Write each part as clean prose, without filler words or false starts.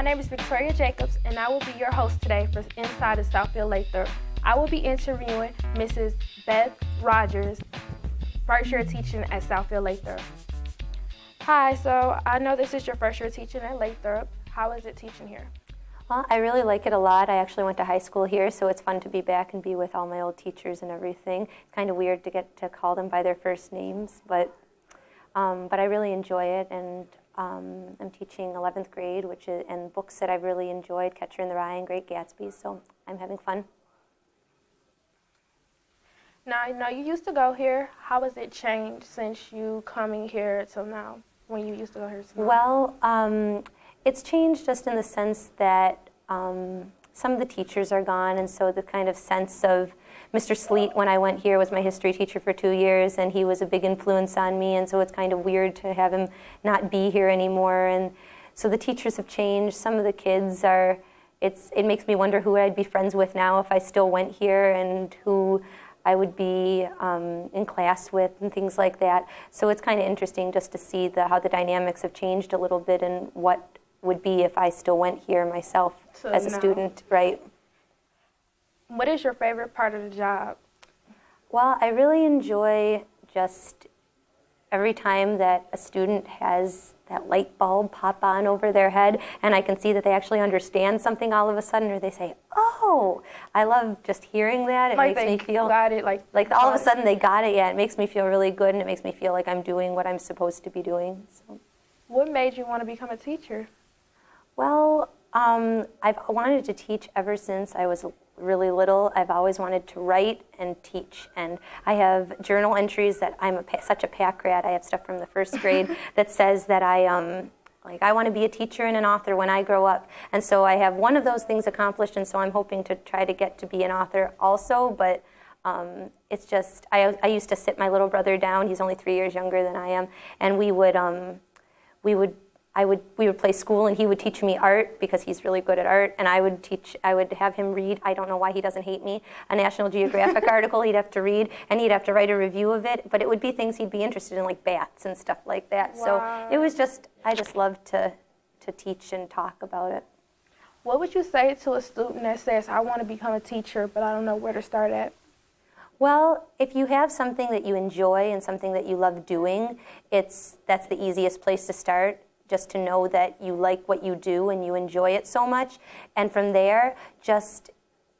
name is Victoria Jacobs, and I will be your host today for Inside of Southfield Lathrop. I will be interviewing Mrs. Beth Rodgers, first year teaching at Southfield Lathrop. Hi, so I know this is your first year teaching at Lathrop. How is it teaching here? Well, I really like it a lot. I actually went to high school here, so it's fun to be back and be with all my old teachers and everything. It's kind of weird to get to call them by their first names, but I really enjoy it, and I'm teaching 11th grade, and books that I've really enjoyed, Catcher in the Rye and Great Gatsby, so I'm having fun. Now, I know you used to go here. How has it changed since you coming here till now, when you used to go here? Well, it's changed just in the sense that some of the teachers are gone, and so the kind of sense of Mr. Sleet, when I went here, was my history teacher for 2 years, and he was a big influence on me, and so it's kind of weird to have him not be here anymore. And so the teachers have changed. Some of the kids are, it makes me wonder who I'd be friends with now if I still went here, and who I would be in class with and things like that. So it's kind of interesting just to see how the dynamics have changed a little bit and what would be if I still went here myself as a student, right? What is your favorite part of the job? Well, I really enjoy just every time that a student has that light bulb pop on over their head and I can see that they actually understand something all of a sudden, or they say, oh, I love just hearing that. It makes me feel got it, like all of a sudden they got it. Yeah, it makes me feel really good, and it makes me feel like I'm doing what I'm supposed to be doing. So. What made you want to become a teacher? Well, I've wanted to teach ever since I was really little. I've always wanted to write and teach, and I have journal entries that I'm such a pack rat. I have stuff from the first grade that says that I want to be a teacher and an author when I grow up, and so I have one of those things accomplished, and so I'm hoping to try to get to be an author also. But it's just I used to sit my little brother down. He's only 3 years younger than I am, and we would play school, and he would teach me art because he's really good at art, and I would have him read, I don't know why he doesn't hate me, a National Geographic article he'd have to read, and he'd have to write a review of it, but it would be things he'd be interested in, like bats and stuff like that. Wow. So it was I just loved to teach and talk about it. What would you say to a student that says, I want to become a teacher, but I don't know where to start at? Well, if you have something that you enjoy and something that you love doing, that's the easiest place to start. Just to know that you like what you do and you enjoy it so much. And from there, just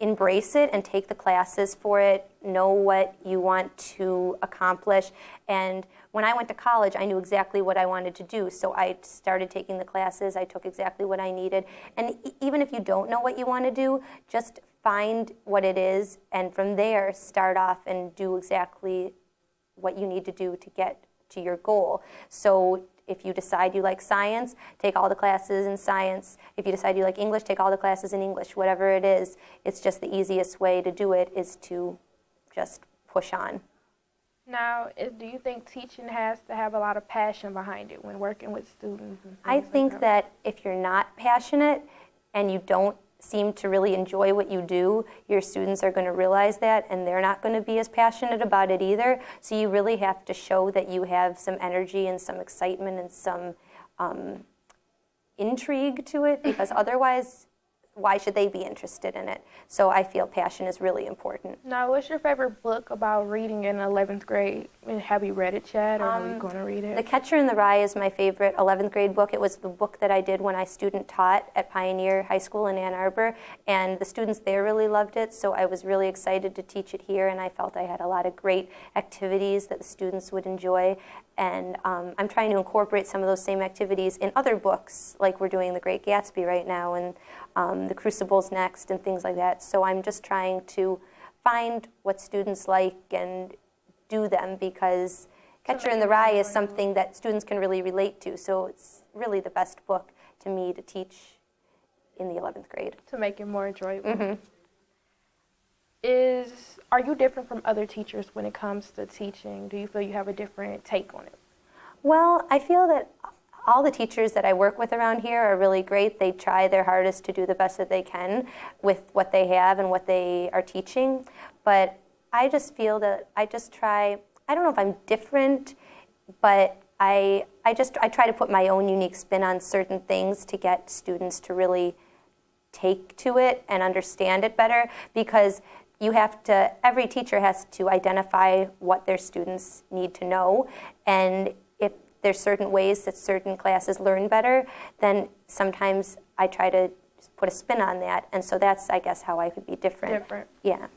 embrace it and take the classes for it, know what you want to accomplish. And when I went to college, I knew exactly what I wanted to do. So I started taking the classes, I took exactly what I needed. And even if you don't know what you want to do, just find what it is, and from there, start off and do exactly what you need to do to get to your goal. So if you decide you like science, take all the classes in science. If you decide you like English, take all the classes in English. Whatever it is, it's just the easiest way to do it is to just push on. Now, do you think teaching has to have a lot of passion behind it when working with students? I think that if you're not passionate and you don't seem to really enjoy what you do, your students are going to realize that, and they're not going to be as passionate about it either. So you really have to show that you have some energy and some excitement and some intrigue to it, because otherwise, why should they be interested in it? So I feel passion is really important. Now, what's your favorite book about reading in 11th grade? Have you read it yet, or are you going to read it? The Catcher in the Rye is my favorite 11th grade book. It was the book that I did when I student taught at Pioneer High School in Ann Arbor, and the students there really loved it, so I was really excited to teach it here, and I felt I had a lot of great activities that the students would enjoy. And I'm trying to incorporate some of those same activities in other books, like we're doing The Great Gatsby right now, and The Crucible's next, and things like that. So I'm just trying to find what students like and do them, because Catcher in the Rye is something that students can really relate to. So it's really the best book to me to teach in the 11th grade. To make it more enjoyable. Mm-hmm. Are you different from other teachers when it comes to teaching? Do you feel you have a different take on it? Well, I feel that all the teachers that I work with around here are really great. They try their hardest to do the best that they can with what they have and what they are teaching. But I just feel that I just try, I don't know if I'm different, but I try to put my own unique spin on certain things to get students to really take to it and understand it better, because every teacher has to identify what their students need to know, and if there's certain ways that certain classes learn better, then sometimes I try to put a spin on that, and so that's, I guess, how I could be different. Different. Yeah.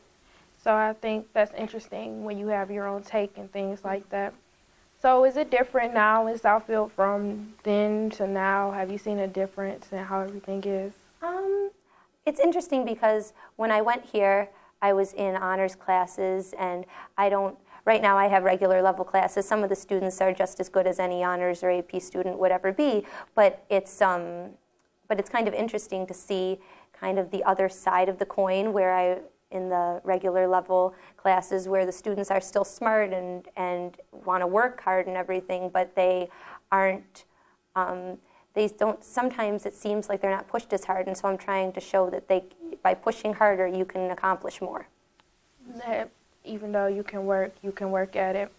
So I think that's interesting when you have your own take and things like that. So is it different now in Southfield from then to now? Have you seen a difference in how everything is? It's interesting because when I went here, I was in honors classes, and right now I have regular level classes. Some of the students are just as good as any honors or AP student would ever be, but it's kind of interesting to see kind of the other side of the coin, where in the regular level classes where the students are still smart and want to work hard and everything, but they aren't, sometimes it seems like they're not pushed as hard, and so I'm trying to show that by pushing harder, you can accomplish more. That even though you can work at it.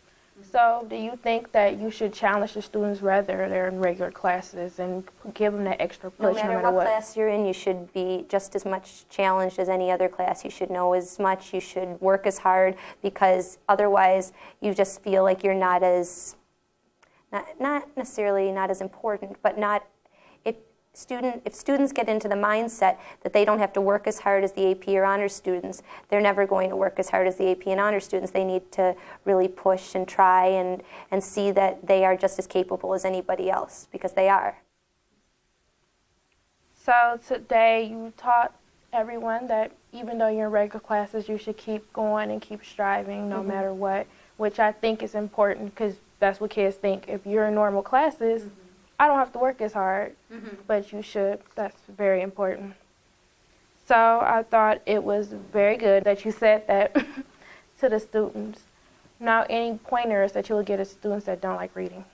So do you think that you should challenge the students rather they're in regular classes and give them that extra push No matter what class you're in, you should be just as much challenged as any other class. You should know as much, you should work as hard, because otherwise you just feel like you're not necessarily not as important, but if students get into the mindset that they don't have to work as hard as the AP or honors students, they're never going to work as hard as the AP and honors students. They need to really push and try and see that they are just as capable as anybody else, because they are. So today you taught everyone that even though you're in regular classes, you should keep going and keep striving no matter what, which I think is important, because that's what kids think. If you're in normal classes, I don't have to work as hard, but you should. That's very important. So I thought it was very good that you said that to the students. Now, any pointers that you would give to students that don't like reading?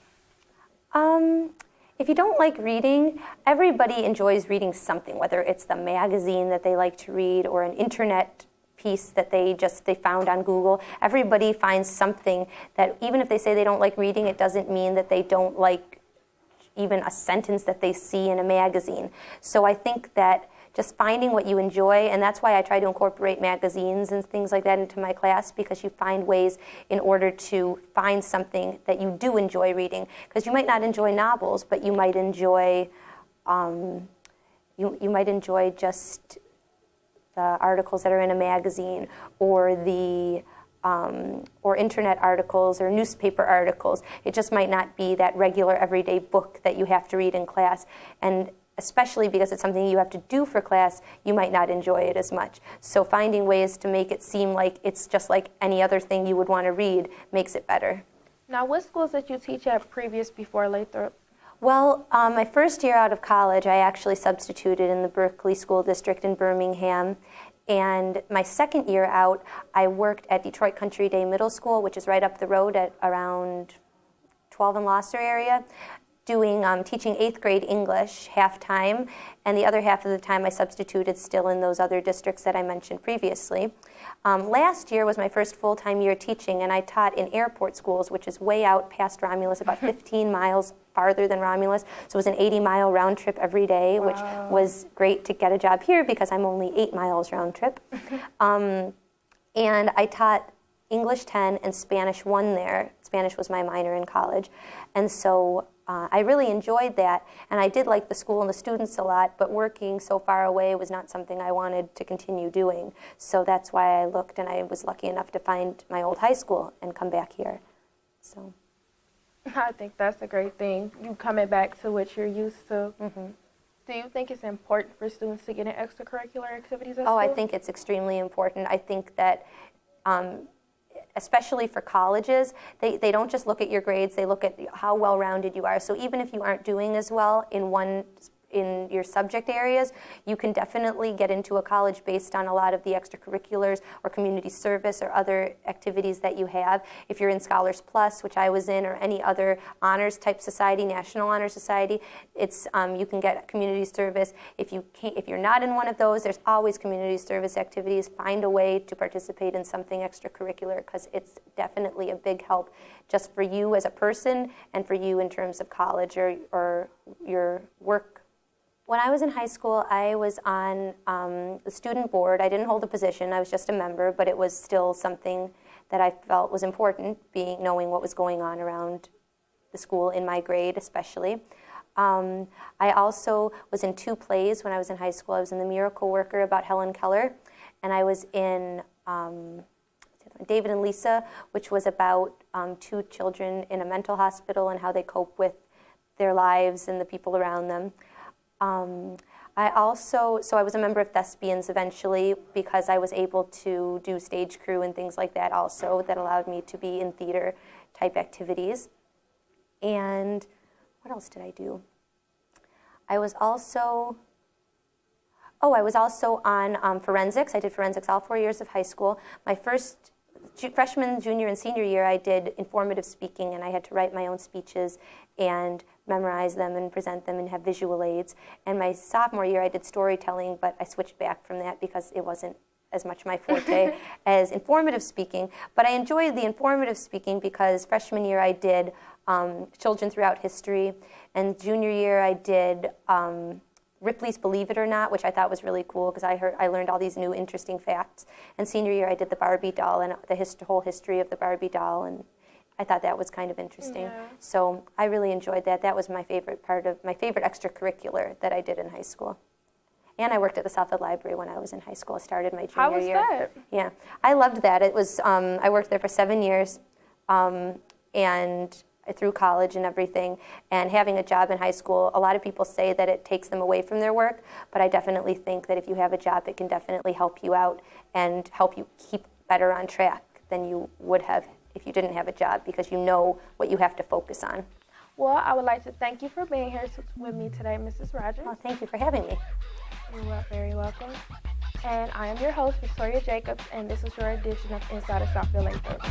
If you don't like reading, everybody enjoys reading something, whether it's the magazine that they like to read or an internet piece that they found on Google. Everybody finds something that, even if they say they don't like reading, it doesn't mean that they don't like even a sentence that they see in a magazine. So I think that just finding what you enjoy, and that's why I try to incorporate magazines and things like that into my class, because you find ways in order to find something that you do enjoy reading. Because you might not enjoy novels, but you might enjoy you might enjoy just the articles that are in a magazine, or the or internet articles or newspaper articles. It just might not be that regular everyday book that you have to read in class. And especially because it's something you have to do for class, you might not enjoy it as much. So finding ways to make it seem like it's just like any other thing you would want to read makes it better. Now, what schools did you teach at before Lathrop? Well, my first year out of college, I actually substituted in the Berkeley School District in Birmingham. And my second year out, I worked at Detroit Country Day Middle School, which is right up the road at around 12 and Losser area, teaching 8th grade English half-time, and the other half of the time I substituted still in those other districts that I mentioned previously. Last year was my first full-time year teaching, and I taught in airport schools, which is way out past Romulus, about 15 miles farther than Romulus. So it was an 80-mile round trip every day, which was great to get a job here because I'm only 8 miles round trip. And I taught English 10 and Spanish 1 there. Spanish was my minor in college. And so I really enjoyed that, and I did like the school and the students a lot, but working so far away was not something I wanted to continue doing. So that's why I looked, and I was lucky enough to find my old high school and come back here. So I think that's a great thing, you coming back to what you're used to. Do you think it's important for students to get in extracurricular activities at school? Oh, I think it's extremely important. I think that especially for colleges, they don't just look at your grades, they look at how well-rounded you are. So even if you aren't doing as well in in your subject areas, you can definitely get into a college based on a lot of the extracurriculars or community service or other activities that you have. If you're in Scholars Plus, which I was in, or any other honors type society, National Honor Society, it's you can get community service. If you're not in one of those, there's always community service activities. Find a way to participate in something extracurricular, because it's definitely a big help just for you as a person and for you in terms of college or your work. When I was in high school, I was on the student board. I didn't hold a position. I was just a member, but it was still something that I felt was important, knowing what was going on around the school in my grade especially. I also was in 2 plays when I was in high school. I was in The Miracle Worker about Helen Keller, and I was in David and Lisa, which was about 2 children in a mental hospital and how they cope with their lives and the people around them. I was a member of Thespians eventually, because I was able to do stage crew and things like that also, that allowed me to be in theater type activities. And what else did I do? I was also on forensics. I did forensics all 4 years of high school. My first freshman, junior, and senior year, I did informative speaking, and I had to write my own speeches and memorize them and present them and have visual aids. And my sophomore year, I did storytelling, but I switched back from that because it wasn't as much my forte as informative speaking. But I enjoyed the informative speaking because freshman year I did Children Throughout History, and junior year I did Ripley's Believe It or Not, which I thought was really cool because I learned all these new interesting facts. And senior year I did the Barbie doll and the whole history of the Barbie doll, and I thought that was kind of interesting. Yeah. So I really enjoyed that. That was my favorite extracurricular that I did in high school. And I worked at the Southfield Library when I was in high school. I started my junior year. How was that? Yeah, I loved that. It was I worked there for 7 years, and through college and everything. And having a job in high school, a lot of people say that it takes them away from their work, but I definitely think that if you have a job, it can definitely help you out and help you keep better on track than you would have if you didn't have a job, because you know what you have to focus on. Well, I would like to thank you for being here with me today, Mrs. Rodgers. Well, thank you for having me. You are very welcome. And I am your host, Victoria Jacobs, and this is your edition of Inside of Southfield Lathrop.